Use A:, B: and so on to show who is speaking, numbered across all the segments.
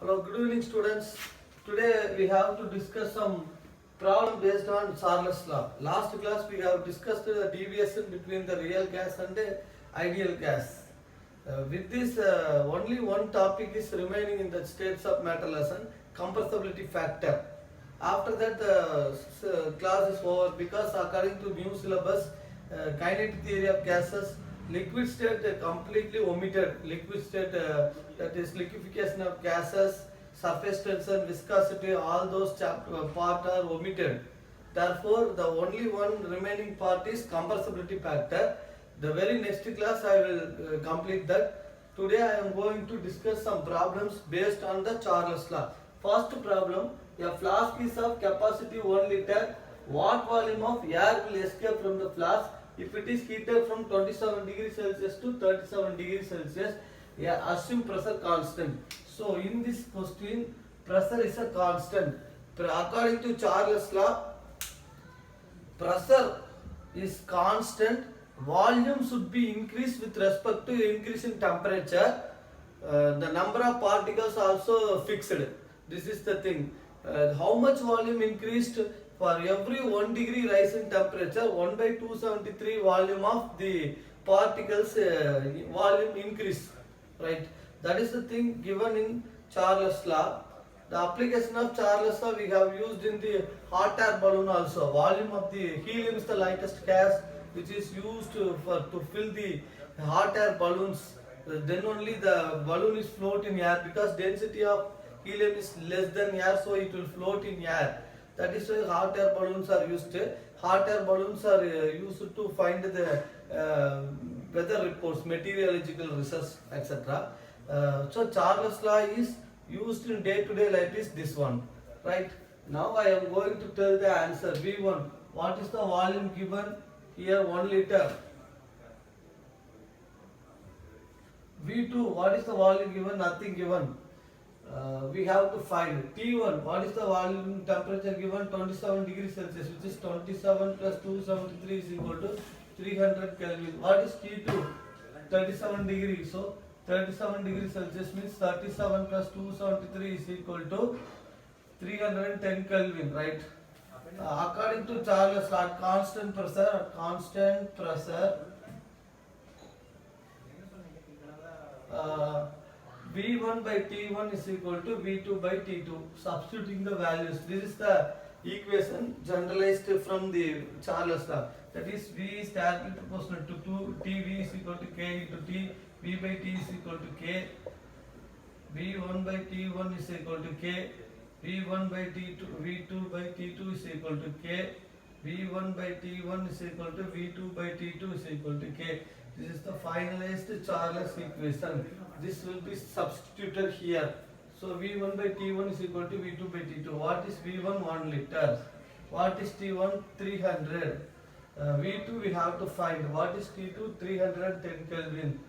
A: Hello, good evening students. Today we have to discuss some problem based on Charles law. Last class we have discussed the deviation between the real gas and the ideal gas. With this only one topic is remaining in the states of matter lesson, compressibility factor. After that class is over because according to new syllabus, kinetic theory of gases, liquid state completely omitted. Liquid state that is liquefaction of gases, surface tension, viscosity, all those part are omitted. Therefore, the only one remaining part is compressibility factor. The very next class I will complete that. Today I am going to discuss some problems based on the Charles law. First problem, a flask is of capacity 1 liter. What volume of air will escape from the flask if it is heated from 27 degrees Celsius to 37 degrees Celsius? Yeah, assume pressure constant. So in this question, pressure is a constant. According to Charles law, pressure is constant, volume should be increased with respect to increase in temperature. The number of particles also fixed. This is the thing. How much volume increased? For every 1 degree rise in temperature, 1 by 273 volume of the particles volume increase. Right? That is the thing given in Charles law. The application of Charles law we have used in the hot air balloon also. Volume of the helium is the lightest gas which is used to fill the hot air balloons. Then only the balloon is float in air because density of helium is less than air, so it will float in air. That is why hot air balloons are used. Hot air balloons are used to find the weather reports, meteorological research, etc. So Charles law is used in day-to-day life is this one, right? Now I am going to tell the answer. V1, what is the volume given here? 1 liter. V2, what is the volume given? Nothing given. We have to find T1, what is the volume temperature given? 27 degrees Celsius, which is 27 plus 273 is equal to 300 Kelvin. What is T2? 37 degrees. So 37 degrees Celsius means 37 plus 273 is equal to 310 Kelvin, right? According to Charles law, constant pressure, V1 by T1 is equal to V2 by T2. Substituting the values. This is the equation generalized from the Charles law. That is V is directly proportional to 2, TV is equal to K into T, V by T is equal to K, V1 by T1 is equal to K, V1 by T2, V2 by T2 is equal to K, V1 by T1 is equal to V2 by T2 is equal to K. This is the finalized Charles equation. This will be substituted here. So V1 by T1 is equal to V2 by T2. What is V1? 1 liter. What is T1? 300. V2 we have to find. What is T2? 310 Kelvin.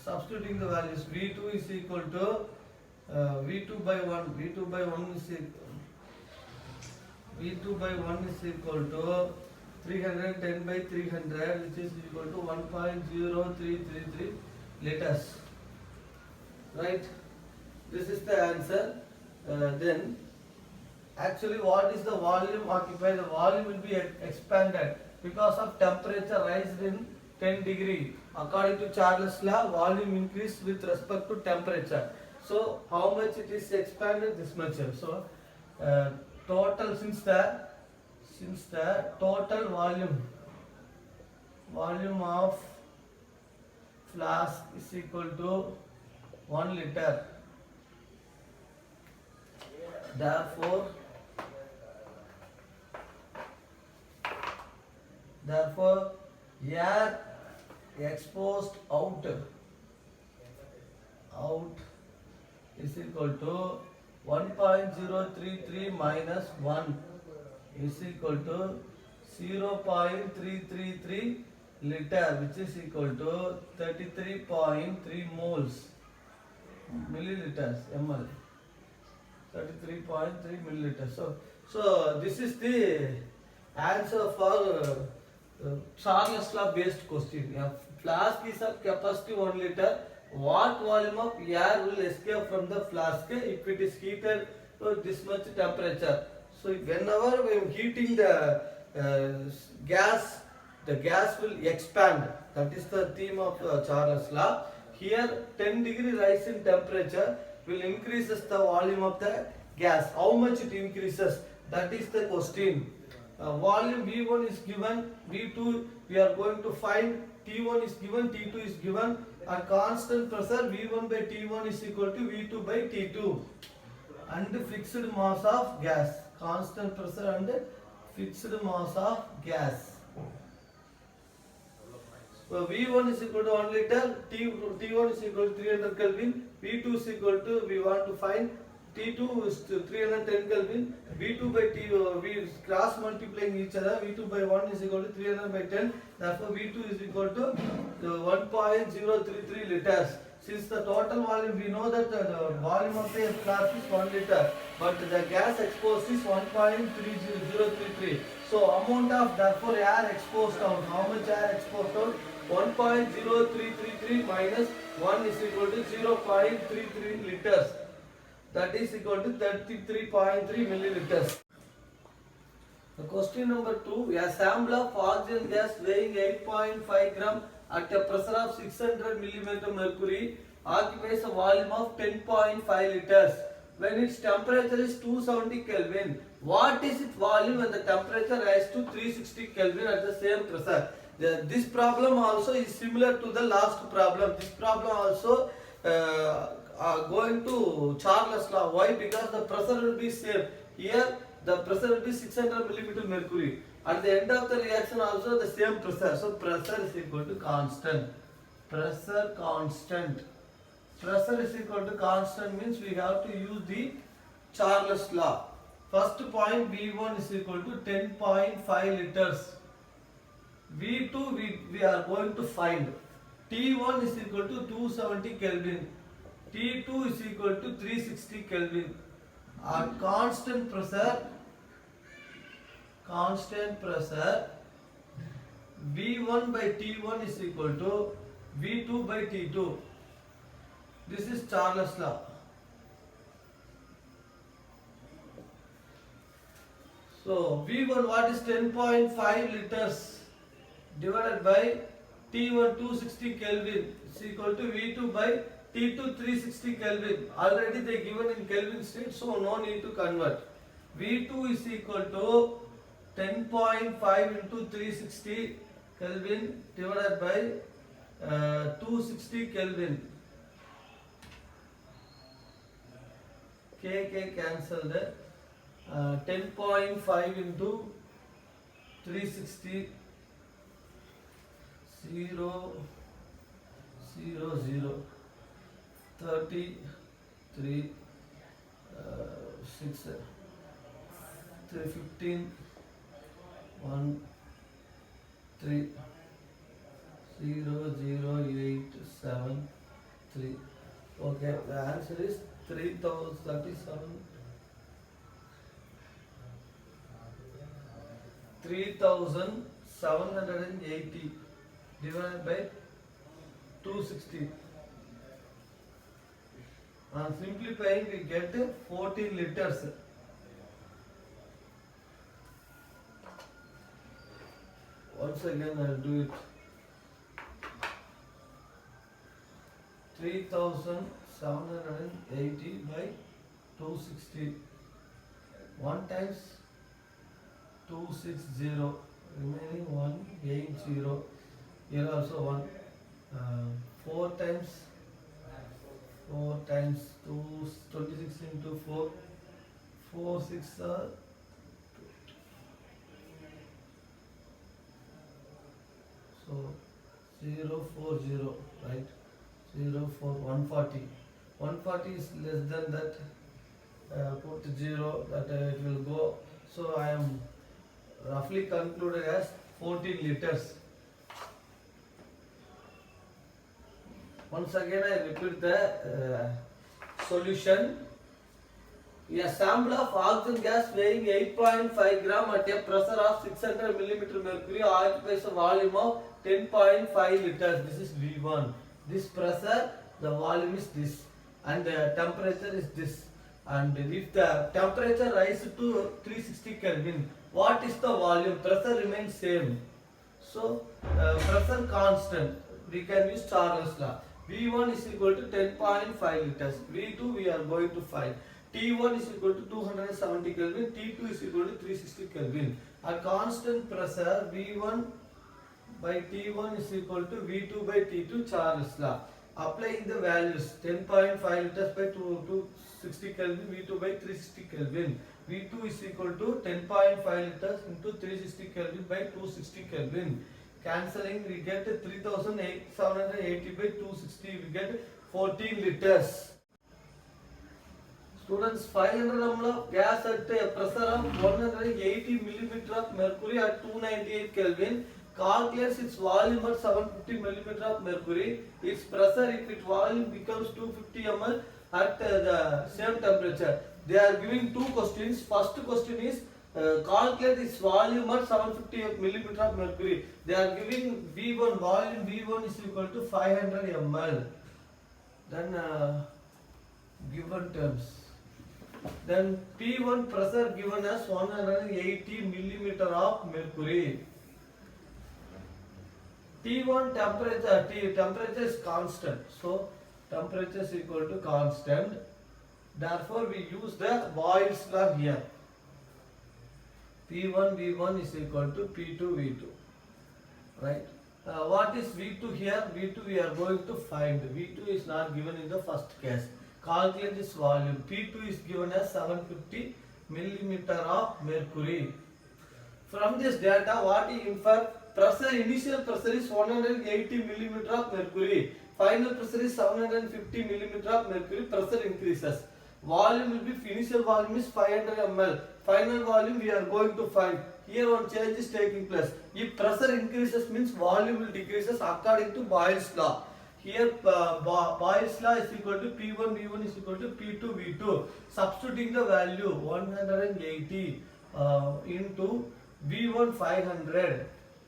A: Substituting the values. V2 is equal to V2 by 1. V2 by 1 is V2 by 1 is equal to 310 by 300, which is equal to 1.0333 liters. Right? This is the answer. Then, actually, what is the volume occupied? The volume will be expanded because of temperature rise in 10 degree. According to Charles law, volume increase with respect to temperature. So, how much it is expanded? This much. So, total since the total volume of flask is equal to 1 liter. Therefore air exposed out is equal to 1.033 minus 1 is equal to 0.333 liter, which is equal to 33.3 moles, milliliters, ml, 33.3 milliliters. So this is the answer for Charles law based question. A flask is of capacity 1 liter. what volume of air will escape from the flask if it is heated to this much temperature. So whenever we are heating the gas, the gas will expand. That is the theme of Charles' law. Here 10 degree rise in temperature will increases the volume of the gas. How much it increases? That is the question. Volume V1 is given, V2 we are going to find, T1 is given, T2 is given. At constant pressure V1 by T1 is equal to V2 by T2. And fixed mass of gas. Constant pressure and fixed mass of gas. So V1 is equal to 1 liter, T1 is equal to 300 Kelvin, V2 is equal to, we want to find, T2 is 310 Kelvin, V2 by T, we cross multiplying each other, V2 by 1 is equal to 300 by 10, therefore V2 is equal to 1.033 liters. Since the total volume, we know that the volume of the flask is 1 liter, but the gas exposed is 1.3033. So amount of, therefore air exposed out, how much air exposed out? 1.0333 minus 1 is equal to 0.33 liters. That is equal to 33.3 milliliters. The question number 2. A sample of oxygen gas weighing 8.5 gram at a pressure of 600 millimeter mercury occupies a volume of 10.5 liters. When its temperature is 270 Kelvin, what is its volume when the temperature rises to 360 Kelvin at the same pressure? This problem also is similar to the last problem. This problem also going to Charles' law. Why? Because the pressure will be same. Here the pressure will be 600 millimeter mercury. At the end of the reaction also the same pressure. So pressure is equal to constant. Pressure constant. Pressure is equal to constant means we have to use the Charles' law. First point, V1 is equal to 10.5 liters. V2 we are going to find. T1 is equal to 270 Kelvin. T2 is equal to 360 Kelvin. At constant pressure, V1 by T1 is equal to V2 by T2. This is Charles' law. So V1, what is 10.5 liters divided by T1 260 Kelvin is equal to V2 by T2 360 Kelvin. Already they given in Kelvin state, so no need to convert. V2 is equal to 10.5 into 360 Kelvin divided by 260 Kelvin. K cancelled. 10.5 into 360 0 0 0 33 6 315 1 3 0 0 8 7 3. Okay, the answer is 3037 3780 divided by 260. On simplifying we get 14 liters. Once again I will do it. 3780 by 260. 1 times 260, remaining 180. Here also 1. 4 times 2, 26 into 4, 4 6 are so 040, right? 140. 140 is less than that. Put 0, that it will go. So I am roughly concluded as 14 liters. Once again I repeat the solution. A sample of oxygen gas weighing 8.5 gram at a pressure of 600 millimeter mercury occupies a volume of 10.5 liters. This is V1. This pressure the volume is this, and the temperature is this. And if the temperature rises to 360 Kelvin, what is the volume? Pressure remains same. So pressure constant. We can use Charles law. V1 is equal to 10.5 liters. V2 we are going to find. T1 is equal to 270 Kelvin. T2 is equal to 360 Kelvin. At constant pressure, V1 by T1 is equal to V2 by T2, Charles law. Applying the values, 10.5 liters by 260 Kelvin, V2 by 360 Kelvin. V2 is equal to 10.5 liters into 360 Kelvin by 260 Kelvin. Cancelling, we get 3780 by 260, we get 14 liters. Students, 500 ml of gas at a pressure of 180 millimeter of mercury at 298 Kelvin. Calculates its volume at 750 millimeter of mercury. Its pressure, if its volume becomes 250 ml at the same temperature. They are giving two questions. First question is calculate its volume at 750 millimeter of mercury. They are giving V1 volume. V1 is equal to 500 ml. Then given terms. Then P1 pressure given as 180 millimeter of mercury. T1 temperature is constant. So temperature is equal to constant. Therefore we use the Boyle's law here. P1 V1 is equal to P2 V2. Right? What is V2 here? V2 we are going to find. V2 is not given in the first case. Calculate this volume. P2 is given as 750 millimeter of mercury. From this data, what we infer? Pressure, initial pressure is 180 millimeter of mercury. Final pressure is 750 millimeter of mercury. Pressure increases. Volume will be, initial volume is 500 ml. Final volume we are going to find. Here one change is taking place. If pressure increases means volume will decreases according to Boyle's law. Here Boyle's law is equal to P1 V1 is equal to P2 V2. Substituting the value 180 into V1 500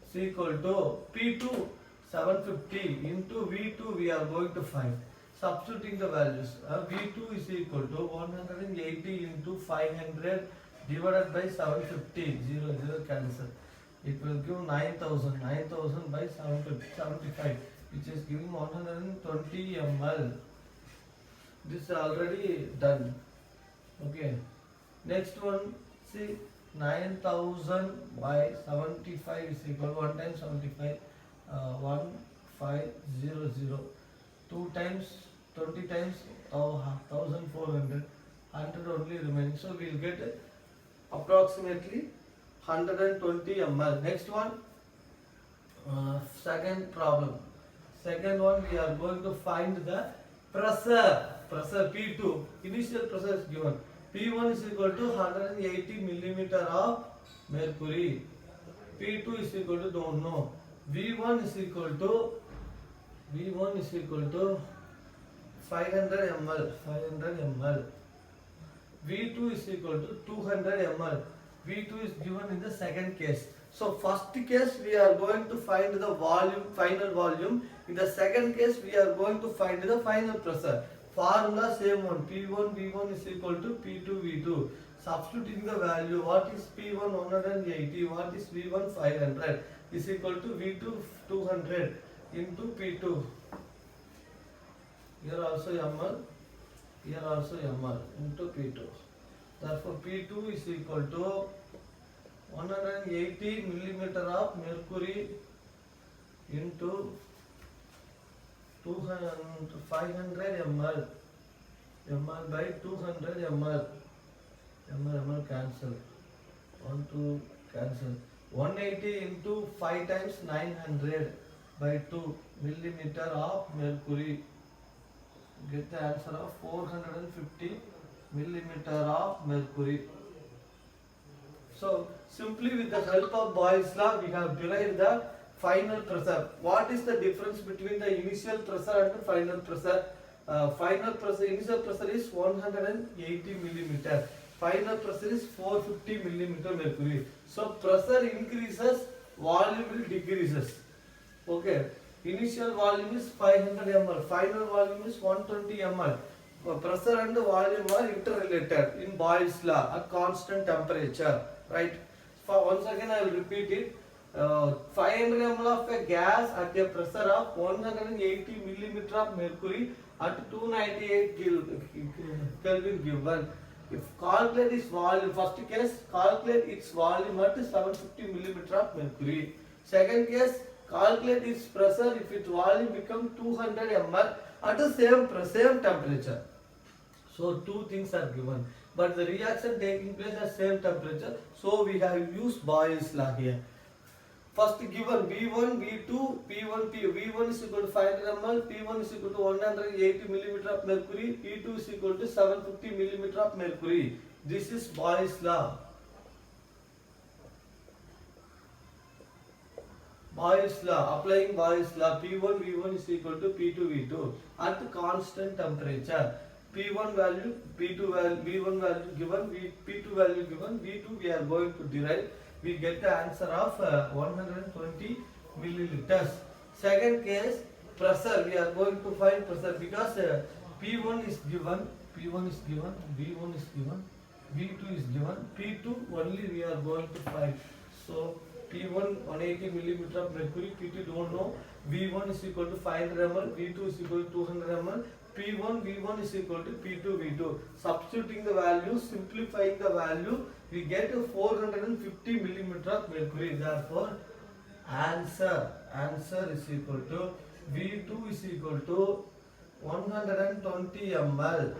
A: is equal to P2 750 into V2 we are going to find. Substituting the values, V2 is equal to 180 into 500 divided by 750, 0 cancel. It will give 9000 by 75, which is giving 120 ml. This is already done. Okay. Next one, see, 9000 by 75 is equal to 1 times 75, 1500. 2 times 20 times 1400, 100 only remaining. So we will get approximately 120 ml. Next one, second problem. Second one, we are going to find the pressure. Pressure P2, initial pressure is given. P1 is equal to 180 millimeter of mercury. P2 is equal to don't know. V1 is equal to 500 ml. V2 is equal to 200 ml. V2 is given in the second case. So first case we are going to find the volume, final volume. In the second case we are going to find the final pressure. Formula same one. P1 V1 is equal to P2 V2. Substituting the value, what is P1 180, what is V1 500 is equal to V2 200 into P2. Here also ml, here also ml into P2. Therefore P2 is equal to 180 millimeter of mercury into 500 ml by 200 ml. ml cancel. 1 2 cancel. 180 into 5 times 900 by 2 millimeter of mercury. Get the answer of 450 millimeter of mercury. So simply with the help of Boyle's law we have derived the final pressure. What is the difference between the initial pressure and the final pressure? Final pressure, initial pressure is 180 millimeter. Final pressure is 450 millimeter mercury. So pressure increases, volume will decreases. Okay. Initial volume is 500 ml. Final volume is 120 ml. Pressure and volume are interrelated in Boyle's law at constant temperature. Right? Once again I will repeat it. 500 ml of a gas at a pressure of 180 millimeter of mercury at 298 Kelvin given. If calculate its volume, first case calculate its volume at 750 millimeter of mercury. Second case calculate its pressure if its volume become 200 ml at the same temperature. So two things are given, but the reaction taking place at same temperature. So we have used Boyle's law here. First given V1, V2, P1, V1 is equal to 500 ml, P1 is equal to 180 millimeter of mercury, P2 is equal to 750 millimeter of mercury. This is Boyle's law. Boyle's law, applying Boyle's law, P1, V1 is equal to P2, V2 at constant temperature. P1 value, P2 value, V1 value given, P2 value given, V2 we are going to derive. We get the answer of 120 milliliters. Second case, pressure, we are going to find pressure because P1 is given, V1 is given, V2 is given, P2 only we are going to find. So P1 180 millimeter of mercury, P2 don't know, V1 is equal to 500 ml, V2 is equal to 200 ml, P1, V1 is equal to P2, V2. Substituting the value, simplifying the value, we get 450 millimeter of mercury. Therefore, answer is equal to V2 is equal to 120 ml,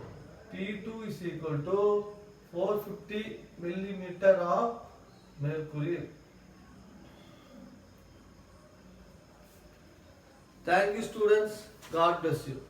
A: P2 is equal to 450 millimeter of mercury. Thank you, students. God bless you.